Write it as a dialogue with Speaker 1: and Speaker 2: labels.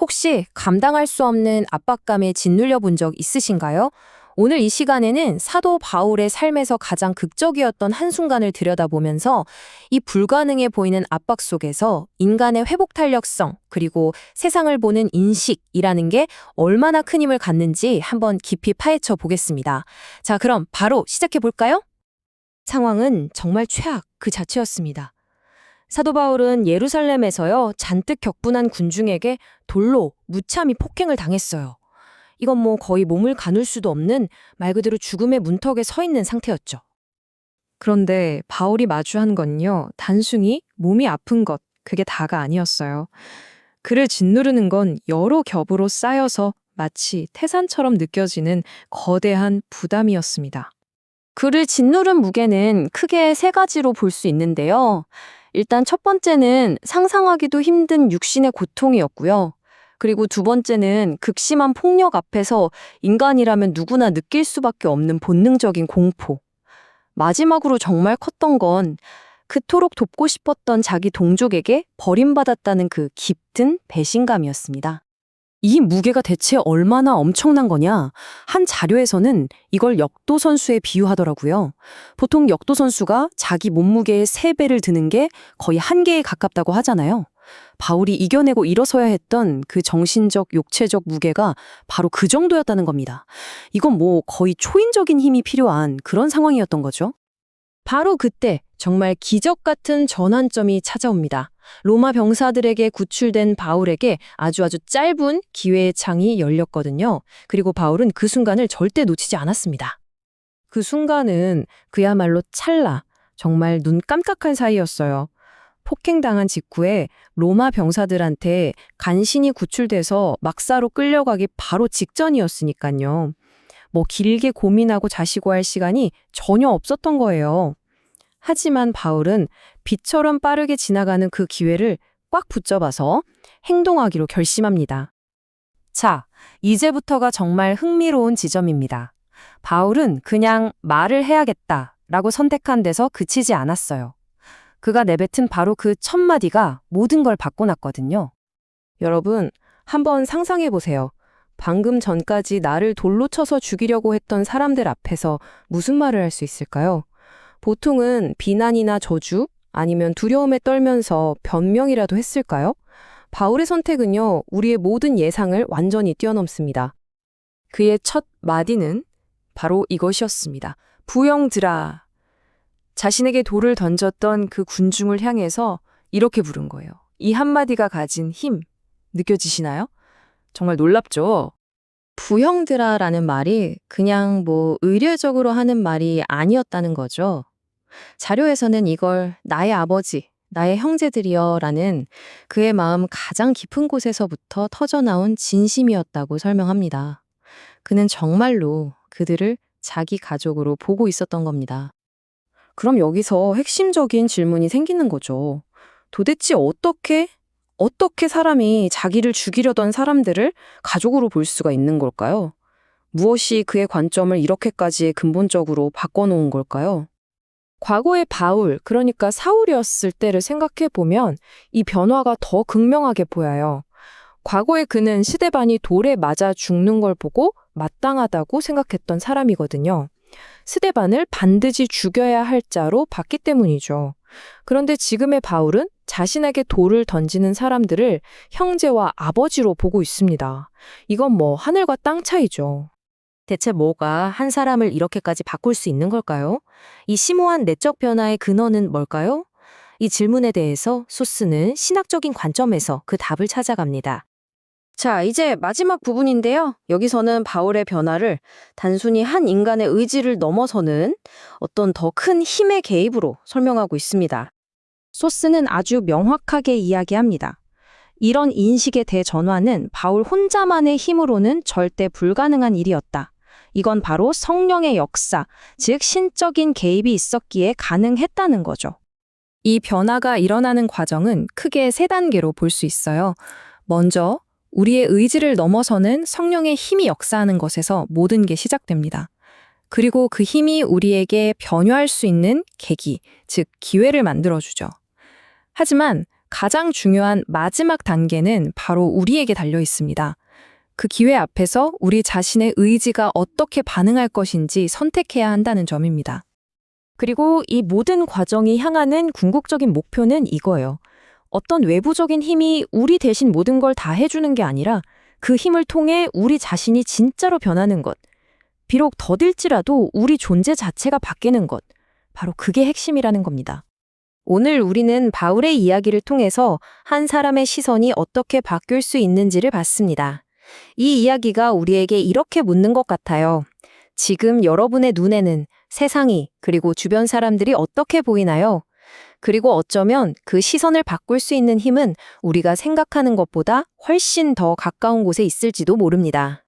Speaker 1: 혹시 감당할 수 없는 압박감에 짓눌려 본 적 있으신가요? 오늘 이 시간에는 사도 바울의 삶에서 가장 극적이었던 한순간을 들여다보면서 이 불가능해 보이는 압박 속에서 인간의 회복 탄력성, 그리고 세상을 보는 인식이라는 게 얼마나 큰 힘을 갖는지 한번 깊이 파헤쳐 보겠습니다. 자, 그럼 바로 시작해 볼까요? 상황은 정말 최악 그 자체였습니다. 사도 바울은 예루살렘에서요, 잔뜩 격분한 군중에게 돌로 무참히 폭행을 당했어요. 이건 거의 몸을 가눌 수도 없는 말 그대로 죽음의 문턱에 서 있는 상태였죠. 그런데 바울이 마주한 건요, 단순히 몸이 아픈 것, 그게 다가 아니었어요. 그를 짓누르는 건 여러 겹으로 쌓여서 마치 태산처럼 느껴지는 거대한 부담이었습니다. 그를 짓누른 무게는 크게 세 가지로 볼 수 있는데요. 일단 첫 번째는 상상하기도 힘든 육신의 고통이었고요. 그리고 두 번째는 극심한 폭력 앞에서 인간이라면 누구나 느낄 수밖에 없는 본능적인 공포. 마지막으로 정말 컸던 건 그토록 돕고 싶었던 자기 동족에게 버림받았다는 그 깊은 배신감이었습니다. 이 무게가 대체 얼마나 엄청난 거냐? 한 자료에서는 이걸 역도선수에 비유하더라고요. 보통 역도선수가 자기 몸무게의 3배를 드는 게 거의 한계에 가깝다고 하잖아요. 바울이 이겨내고 일어서야 했던 그 정신적, 육체적 무게가 바로 그 정도였다는 겁니다. 이건 거의 초인적인 힘이 필요한 그런 상황이었던 거죠. 바로 그때 정말 기적 같은 전환점이 찾아옵니다. 로마 병사들에게 구출된 바울에게 아주 짧은 기회의 창이 열렸거든요. 그리고 바울은 그 순간을 절대 놓치지 않았습니다. 그 순간은 그야말로 찰나, 정말 눈 깜짝할 사이였어요. 폭행당한 직후에 로마 병사들한테 간신히 구출돼서 막사로 끌려가기 바로 직전이었으니까요. 길게 고민하고 자시고 할 시간이 전혀 없었던 거예요. 하지만 바울은 빛처럼 빠르게 지나가는 그 기회를 꽉 붙잡아서 행동하기로 결심합니다. 자, 이제부터가 정말 흥미로운 지점입니다. 바울은 그냥 말을 해야겠다라고 선택한 데서 그치지 않았어요. 그가 내뱉은 바로 그 첫 마디가 모든 걸 바꿔놨거든요. 여러분, 한번 상상해 보세요. 방금 전까지 나를 돌로 쳐서 죽이려고 했던 사람들 앞에서 무슨 말을 할 수 있을까요? 보통은 비난이나 저주, 아니면 두려움에 떨면서 변명이라도 했을까요? 바울의 선택은요, 우리의 모든 예상을 완전히 뛰어넘습니다. 그의 첫 마디는 바로 이것이었습니다. 부형들아. 자신에게 돌을 던졌던 그 군중을 향해서 이렇게 부른 거예요. 이 한마디가 가진 힘, 느껴지시나요? 정말 놀랍죠? 부형들아라는 말이 그냥 의례적으로 하는 말이 아니었다는 거죠. 자료에서는 이걸 나의 아버지, 나의 형제들이여 라는 그의 마음 가장 깊은 곳에서부터 터져나온 진심이었다고 설명합니다. 그는 정말로 그들을 자기 가족으로 보고 있었던 겁니다. 그럼 여기서 핵심적인 질문이 생기는 거죠. 도대체 어떻게 사람이 자기를 죽이려던 사람들을 가족으로 볼 수가 있는 걸까요? 무엇이 그의 관점을 이렇게까지 근본적으로 바꿔놓은 걸까요? 과거의 바울, 그러니까 사울이었을 때를 생각해 보면 이 변화가 더 극명하게 보여요. 과거에 그는 스데반이 돌에 맞아 죽는 걸 보고 마땅하다고 생각했던 사람이거든요. 스데반을 반드시 죽여야 할 자로 봤기 때문이죠. 그런데 지금의 바울은 자신에게 돌을 던지는 사람들을 형제와 아버지로 보고 있습니다. 이건 하늘과 땅 차이죠. 대체 뭐가 한 사람을 이렇게까지 바꿀 수 있는 걸까요? 이 심오한 내적 변화의 근원은 뭘까요? 이 질문에 대해서 소스는 신학적인 관점에서 그 답을 찾아갑니다. 자, 이제 마지막 부분인데요. 여기서는 바울의 변화를 단순히 한 인간의 의지를 넘어서는 어떤 더 큰 힘의 개입으로 설명하고 있습니다. 소스는 아주 명확하게 이야기합니다. 이런 인식의 대전환은 바울 혼자만의 힘으로는 절대 불가능한 일이었다. 이건 바로 성령의 역사, 즉 신적인 개입이 있었기에 가능했다는 거죠. 이 변화가 일어나는 과정은 크게 3단계로 볼 수 있어요. 먼저 우리의 의지를 넘어서는 성령의 힘이 역사하는 것에서 모든 게 시작됩니다. 그리고 그 힘이 우리에게 변화할 수 있는 계기, 즉 기회를 만들어주죠. 하지만 가장 중요한 마지막 단계는 바로 우리에게 달려 있습니다. 그 기회 앞에서 우리 자신의 의지가 어떻게 반응할 것인지 선택해야 한다는 점입니다.
Speaker 2: 그리고 이 모든 과정이 향하는 궁극적인 목표는 이거예요. 어떤 외부적인 힘이 우리 대신 모든 걸 다 해주는 게 아니라 그 힘을 통해 우리 자신이 진짜로 변하는 것. 비록 더딜지라도 우리 존재 자체가 바뀌는 것. 바로 그게 핵심이라는 겁니다.
Speaker 1: 오늘 우리는 바울의 이야기를 통해서 한 사람의 시선이 어떻게 바뀔 수 있는지를 봤습니다. 이 이야기가 우리에게 이렇게 묻는 것 같아요. 지금 여러분의 눈에는 세상이 그리고 주변 사람들이 어떻게 보이나요? 그리고 어쩌면 그 시선을 바꿀 수 있는 힘은 우리가 생각하는 것보다 훨씬 더 가까운 곳에 있을지도 모릅니다.